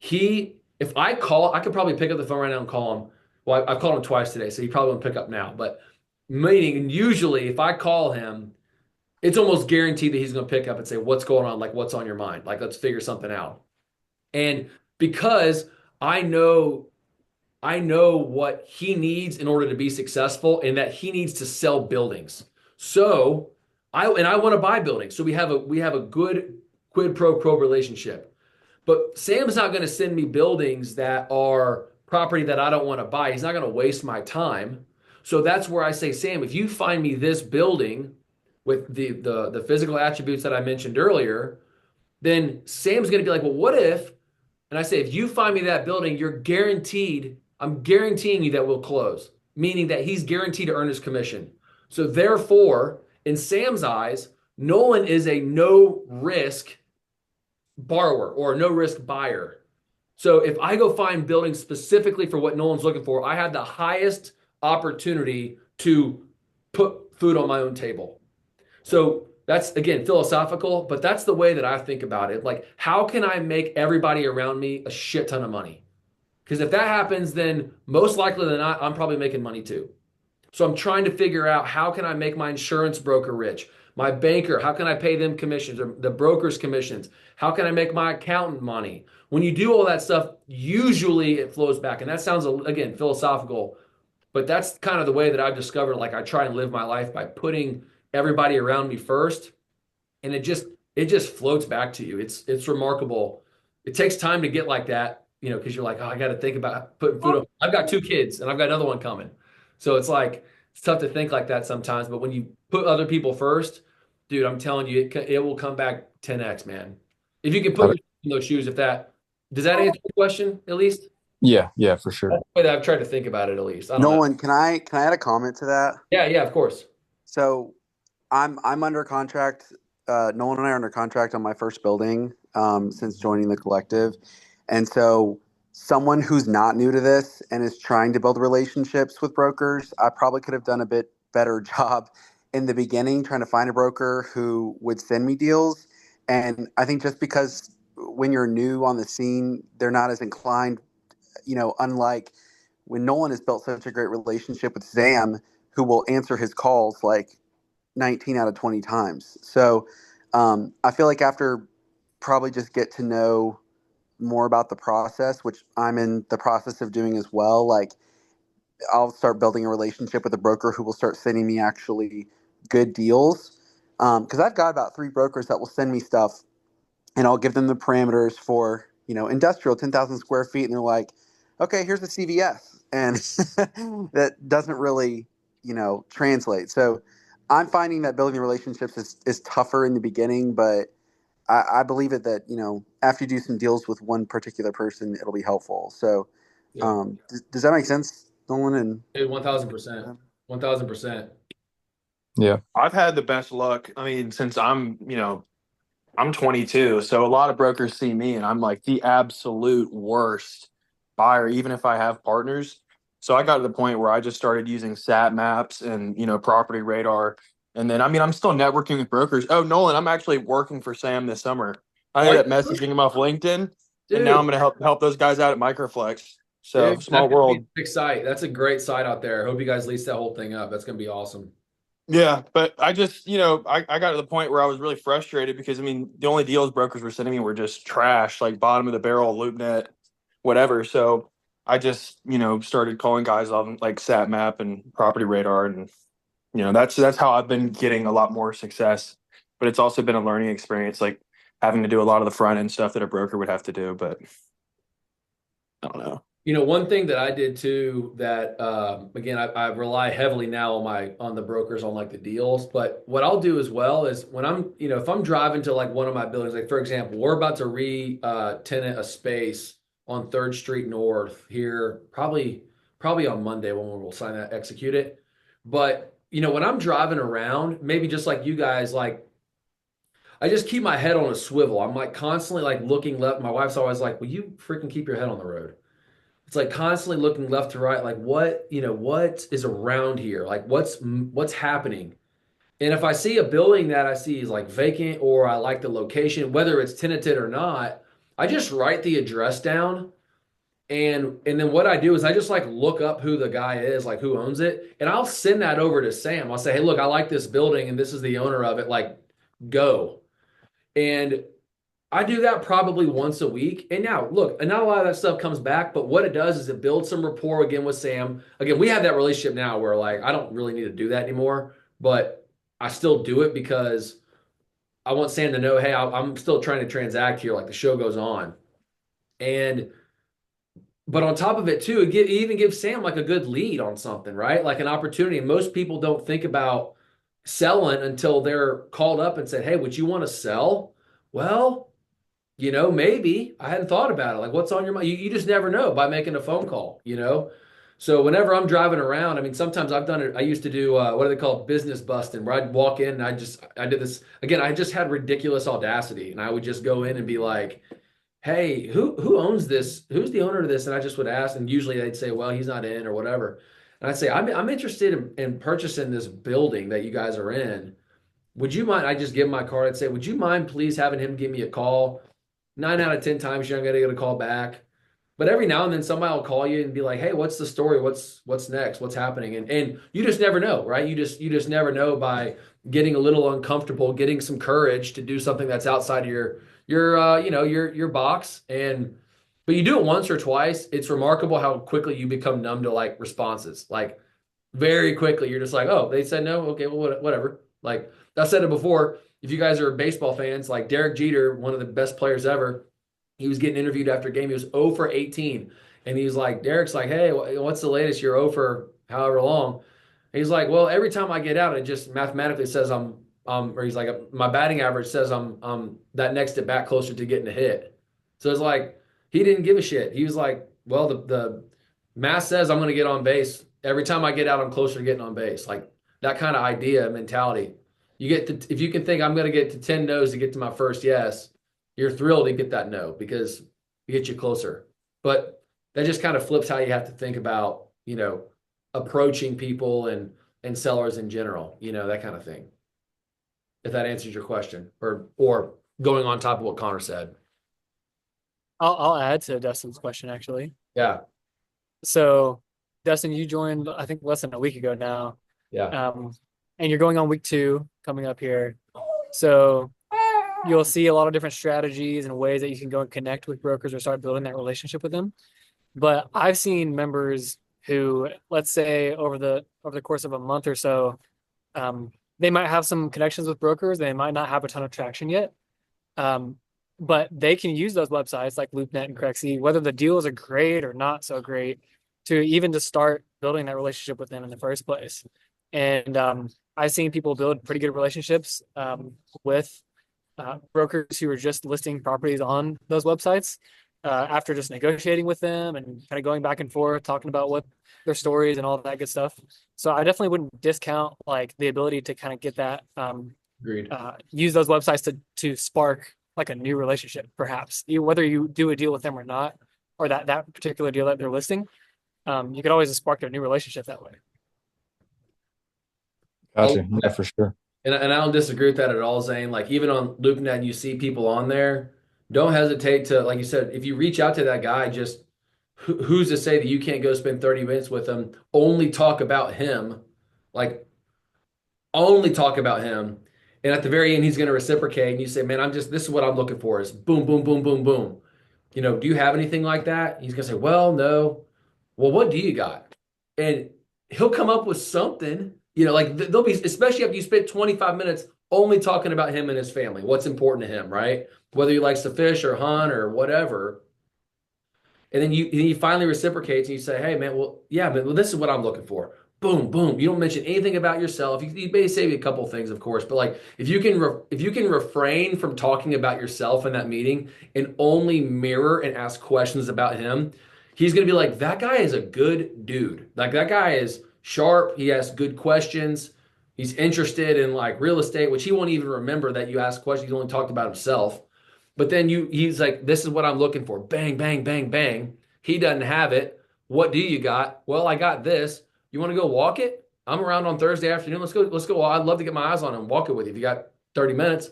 if I call, I could probably pick up the phone right now and call him. Well, I've called him twice today, so he probably won't pick up now. But meaning, usually, if I call him, it's almost guaranteed that he's going to pick up and say, "What's going on? Like, what's on your mind? Like, let's figure something out." And because I know I know what he needs in order to be successful and that he needs to sell buildings. So I want to buy buildings. So we have a good quid pro quo relationship. But Sam's not going to send me buildings that are property that I don't want to buy. He's not going to waste my time. So that's where I say, Sam, if you find me this building with the physical attributes that I mentioned earlier, then Sam's going to be like, well, what if, and I say, if you find me that building, I'm guaranteeing you that we'll close, meaning that he's guaranteed to earn his commission. So therefore, in Sam's eyes, Nolan is a no risk borrower or a no risk buyer. So if I go find buildings specifically for what Nolan's looking for, I have the highest opportunity to put food on my own table. So that's again philosophical, but that's the way that I think about it. Like, how can I make everybody around me a shit ton of money? Because if that happens, then most likely than not, I'm probably making money too. So I'm trying to figure out how can I make my insurance broker rich, my banker, how can I pay them commissions or the broker's commissions? How can I make my accountant money? When you do all that stuff, usually it flows back. And that sounds, again, philosophical, but that's kind of the way that I've discovered, like I try and live my life by putting everybody around me first. And it just floats back to you. It's remarkable. It takes time to get like that, because you're like, oh, I got to think about putting food on. I've got 2 kids and I've got another one coming. So it's like, it's tough to think like that sometimes. But when you put other people first, dude, I'm telling you, it will come back 10x, man. If you can put yourself in those shoes, does that answer the question at least? Yeah, for sure. That's the way that I've tried to think about it at least. I don't know. Nolan, can I add a comment to that? Yeah, of course. So I'm under contract. Nolan and I are under contract on my first building since joining the collective. And so someone who's not new to this and is trying to build relationships with brokers, I probably could have done a bit better job in the beginning trying to find a broker who would send me deals. And I think just because when you're new on the scene, they're not as inclined, unlike when Nolan has built such a great relationship with Sam, who will answer his calls like 19 out of 20 times. So I feel like after probably just get to know more about the process, which I'm in the process of doing as well, like I'll start building a relationship with a broker who will start sending me actually good deals. Because I've got about 3 brokers that will send me stuff, and I'll give them the parameters for industrial 10,000 square feet, and they're like, okay, here's the CVS, and that doesn't really translate. So I'm finding that building relationships is tougher in the beginning, but I believe it that after you do some deals with one particular person, it'll be helpful. So Yeah. does that make sense, Nolan? And 1,000%. 1,000%. Yeah. I've had the best luck. I mean, since I'm 22, so a lot of brokers see me and I'm like the absolute worst buyer, even if I have partners. So I got to the point where I just started using Sat Maps and, Property Radar. And then, I mean, I'm still networking with brokers. Oh, Nolan, I'm actually working for Sam this summer. I ended up messaging him off LinkedIn, and now I'm going to help those guys out at Microflex. So Dude, small that could be world. a big site. That's a great site out there. Hope you guys lease that whole thing up. That's going to be awesome. Yeah, but I just, I got to the point where I was really frustrated because, I mean, the only deals brokers were sending me were just trash, like bottom of the barrel, LoopNet, whatever. So I just, started calling guys on like SatMap and Property Radar, and that's how I've been getting a lot more success. But it's also been a learning experience, like having to do a lot of the front end stuff that a broker would have to do. But I don't know. One thing that I did too that again I rely heavily now on the brokers on like the deals, but what I'll do as well is when I'm if I'm driving to like one of my buildings, like for example, we're about to tenant a space on 3rd Street North here, probably on Monday when we'll sign that, execute it. But when I'm driving around, maybe just like you guys, like I just keep my head on a swivel. I'm like constantly like looking left. My wife's always like, "Will you freaking keep your head on the road?" It's like constantly looking left to right, like what is around here, like what's happening. And if I see a building that I see is like vacant or I like the location, whether it's tenanted or not, I just write the address down. And then what I do is I just like look up who the guy is, like who owns it, and I'll send that over to Sam. I'll say, hey, look, I like this building and this is the owner of it, like go. And I do that probably once a week. And now, look, and not a lot of that stuff comes back, but what it does is it builds some rapport again with Sam. Again, we have that relationship now where like I don't really need to do that anymore, but I still do it because I want Sam to know, hey, I'm still trying to transact here, like the show goes on. But on top of it too, it even gives Sam like a good lead on something, right? Like an opportunity. And most people don't think about selling until they're called up and said, hey, would you want to sell? Well, maybe I hadn't thought about it. Like, what's on your mind? You just never know by making a phone call, So whenever I'm driving around, I mean, sometimes I've done it. I used to do, what do they call it? Business busting, where I'd walk in and I did this again. I just had ridiculous audacity, and I would just go in and be like, hey, who owns this? Who's the owner of this? And I just would ask, and usually they'd say, well, he's not in or whatever. And I'd say, I'm interested in purchasing this building that you guys are in. Would you mind? I just give him my card. I'd say, would you mind please having him give me a call? 9 out of 10 times you're not gonna get a call back. But every now and then somebody will call you and be like, hey, what's the story? What's next? What's happening? And you just never know, right? You just never know by getting a little uncomfortable, getting some courage to do something that's outside of your box. But you do it once or twice, it's remarkable how quickly you become numb to like responses. Like very quickly, you're just like, oh, they said no, okay, well, whatever. Like I said it before. If you guys are baseball fans, like Derek Jeter, one of the best players ever, he was getting interviewed after a game. He was 0 for 18. And he was like, Derek's like, hey, what's the latest? You're 0 for however long. And he's like, well, every time I get out, it just mathematically says or he's like, my batting average says I'm that next at bat closer to getting a hit. So it's like, he didn't give a shit. He was like, well, the math says I'm going to get on base. Every time I get out, I'm closer to getting on base. Like that kind of idea, mentality. If you can think I'm going to get to 10 no's to get to my first yes, you're thrilled to get that no because it gets you closer. But that just kind of flips how you have to think about, approaching people and sellers in general, that kind of thing. If that answers your question or going on top of what Connor said. I'll add to Dustin's question actually. Yeah. So Dustin, you joined I think less than a week ago now. Yeah. And you're going on week 2 coming up here. So you'll see a lot of different strategies and ways that you can go and connect with brokers or start building that relationship with them. But I've seen members who, let's say over the course of a month or so, they might have some connections with brokers. They might not have a ton of traction yet. But they can use those websites like LoopNet and Crexi, whether the deals are great or not so great, to even just start building that relationship with them in the first place. And I've seen people build pretty good relationships with brokers who are just listing properties on those websites after just negotiating with them and kind of going back and forth, talking about what their stories and all that good stuff. So I definitely wouldn't discount like the ability to kind of get that Agreed. use those websites to spark like a new relationship, perhaps. Whether you do a deal with them or not, or that particular deal that they're listing, you could always spark a new relationship that way. Gotcha. Yeah, for sure. And I don't disagree with that at all, Zane. Like even on LoopNet, you see people on there. Don't hesitate to, like you said, if you reach out to that guy, just who's to say that you can't go spend 30 minutes with him, only talk about him, like only talk about him. And at the very end, he's going to reciprocate. And you say, man, this is what I'm looking for is boom, boom, boom, boom, boom. You know, do you have anything like that? He's going to say, well, no. Well, what do you got? And he'll come up with something, you know, like there'll be, especially after you spent 25 minutes only talking about him and his family, what's important to him, right? Whether he likes to fish or hunt or whatever. And then he finally reciprocates and you say, hey, man, well, yeah, but this is what I'm looking for. Boom, boom. You don't mention anything about yourself. You may say a couple of things, of course, but like if you can refrain from talking about yourself in that meeting and only mirror and ask questions about him, he's going to be like, that guy is a good dude. Like that guy is sharp. He asks good questions. He's interested in like real estate, which he won't even remember that you asked questions. He's only talked about himself. But then he's like, this is what I'm looking for. Bang, bang, bang, bang. He doesn't have it. What do you got? Well, I got this. You want to go walk it? I'm around on Thursday afternoon. Let's go. Well, I'd love to get my eyes on it and walk it with you. If you got 30 minutes.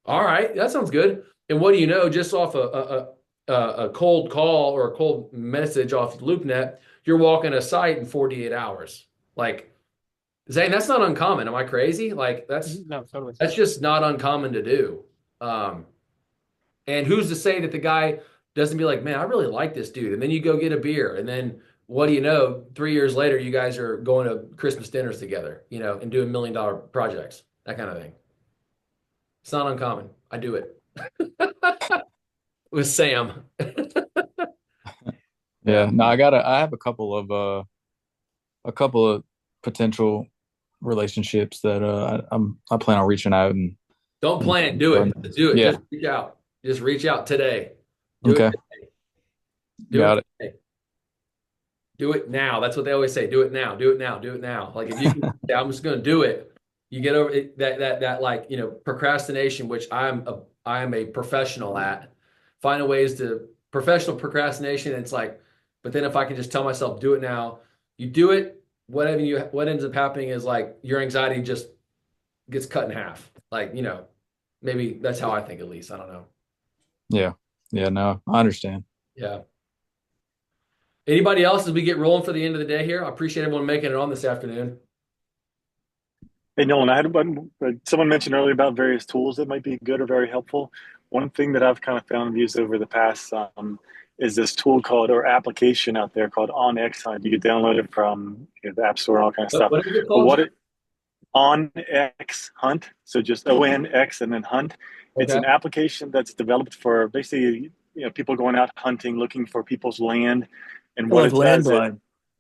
All right. That sounds good. And what do you know? Just off a cold call or a cold message off LoopNet, you're walking a site in 48 hours. Like, Zane, that's not uncommon. Am I crazy? Like No, totally. that's just not uncommon to do. And who's to say that the guy doesn't be like, man, I really like this dude. And then you go get a beer. And then what do you know? 3 years later, you guys are going to Christmas dinners together, you know, and doing $1 million projects, that kind of thing. It's not uncommon. I do it with Sam. Yeah. No, I have a couple of potential relationships that I plan on reaching out and Don't plan, do it. Do it. Yeah. Just reach out. Just reach out today. Do Okay. it today. Got it. Today. Do it now. That's what they always say. Do it now. Do it now. Do it now. Like if you can say, I'm just going to do it, you get over it, that like, you know, procrastination, which I am a professional at. Find ways to professional procrastination. It's like, but then if I can just tell myself, do it now, you do it. What ends up happening is like your anxiety just gets cut in half. Like, you know, maybe that's how I think, at least. I don't know. Yeah. Yeah. No, I understand. Yeah. Anybody else as we get rolling for the end of the day here? I appreciate everyone making it on this afternoon. Hey, Nolan, I had someone mentioned earlier about various tools that might be good or very helpful. One thing that I've kind of found and used over the past is this tool or application out there called OnX Hunt. You can download it from the App Store and all kind of stuff. What is it called? OnX Hunt. So just ONX and then Hunt. It's Okay. an application that's developed for basically people going out hunting, looking for people's land, and what it does.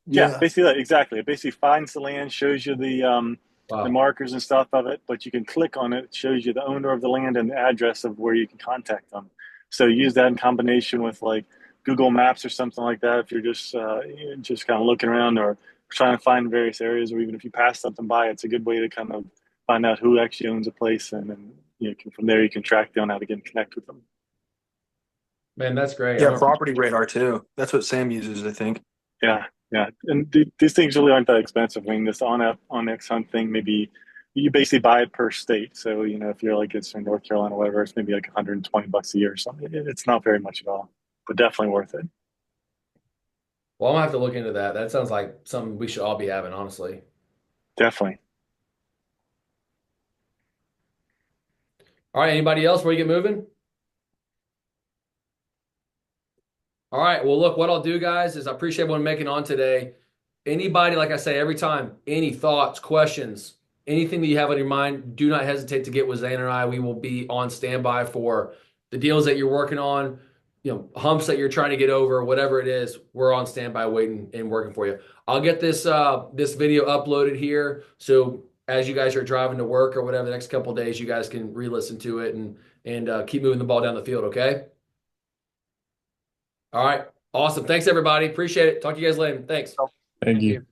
Yeah, basically exactly. It basically finds the land, shows you the Wow. markers and stuff of it, but you can click on it. It shows you the owner of the land and the address of where you can contact them. So use that in combination with like Google Maps or something like that. If you're just kind of looking around or trying to find various areas, or even if you pass something by, it's a good way to kind of find out who actually owns a place, and then from there you can track down how to get and connect with them. Man, that's great. Yeah, property radar too. That's what Sam uses, I think. Yeah, and these things really aren't that expensive. I mean, this OnX Hunt thing, maybe you basically buy it per state. So if you're like it's in North Carolina, or whatever, it's maybe like $120 a year or something. It's not very much at all, but definitely worth it. Well, I'm gonna have to look into that. That sounds like something we should all be having, honestly. Definitely. All right. Anybody else before you get moving? All right. Well, look, what I'll do, guys, is I appreciate everyone making on today. Anybody, like I say every time, any thoughts, questions, anything that you have on your mind, do not hesitate to get with Zane and I. We will be on standby for the deals that you're working on, humps that you're trying to get over, whatever it is. We're on standby waiting and working for you. I'll get this this video uploaded here, so as you guys are driving to work or whatever the next couple of days, you guys can re-listen to it and keep moving the ball down the field. Okay. All right. Awesome. Thanks everybody. Appreciate it. Talk to you guys later. Thanks. Thank you.